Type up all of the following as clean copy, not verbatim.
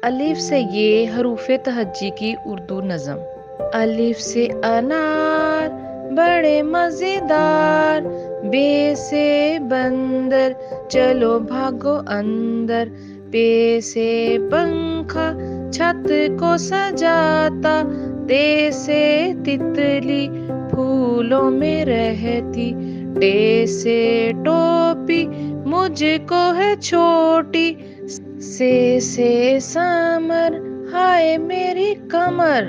الف سے یہ حروف تہجی کی اردو نظم۔ الف سے انار بڑے مزیدار، بے سے بندر چلو بھاگو اندر، پے سے پنکھا چھت کو سجاتا، تے سے تتلی پھولوں میں رہتی، ٹے سے ٹوپی مجھ کو ہے چھوٹی، سے سمر ہائے میری کمر،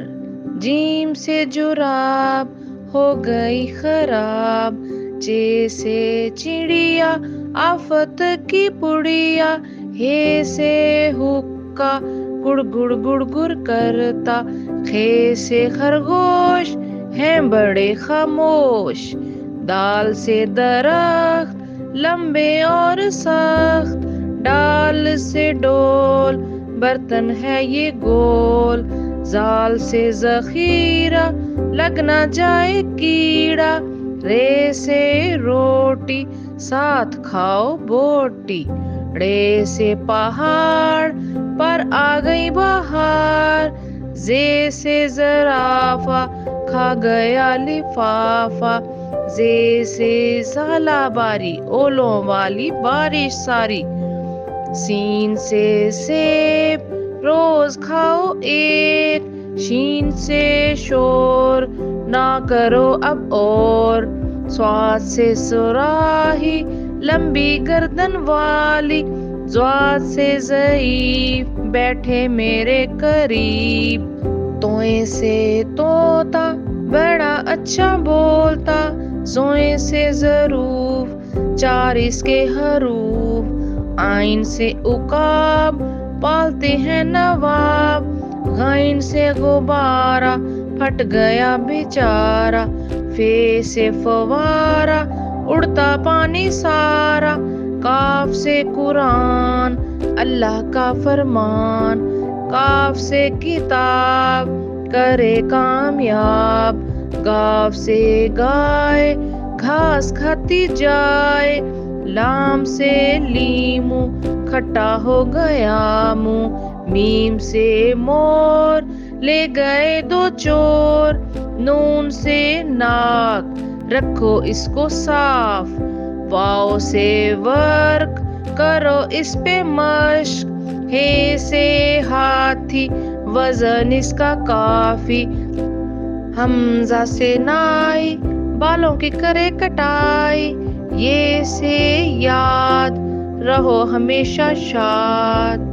جیم سے جراب ہو گئی خراب، چے سے چڑیا آفت کی پڑیا، ہے سے حقہ گڑ گڑ گڑ گڑ کرتا، خے سے خرگوش ہیں بڑے خاموش، دال سے درخت لمبے اور سخت، ڈال سے ڈول برتن ہے یہ گول، زال سے ذخیرہ لگ نہ جائے کیڑا، رے سے روٹی ساتھ کھاؤ بوٹی، ڑے سے پہاڑ پر آ گئی بہار، زے سے زرافہ کھا گیا لفافہ، زے سے ژالہ باری اولوں والی بارش ساری، سین سے سیب روز کھاؤ ایک، شین سے شور نہ کرو اب اور، صاد سے صراحی لمبی گردن والی، ضاد سے ضعیف بیٹھے میرے قریب، توئیں سے طوطا بڑا اچھا بولتا، زوئیں سے ظروف چار اس کے حروف، عین سے عقاب پالتے ہیں نواب، غین سے غبارہ پھٹ گیا بیچارہ، فے سے فوارہ اڑتا پانی سارا، کاف سے قرآن اللہ کا فرمان، کاف سے کتاب کرے کامیاب، گاف سے گائے گھاس کھاتی جائے، لام سے لیموں کھٹا ہو گیا منہ، میم سے مور لے گئے دو چور، نون سے ناک رکھو اس کو صاف، واو سے ورق کرو اس پہ مشق، ہے سے ہاتھی وزن اس کا کافی، حمزہ سے نائی بالوں کی کرے کٹائی، یہ سے یاد رہو ہمیشہ شاد۔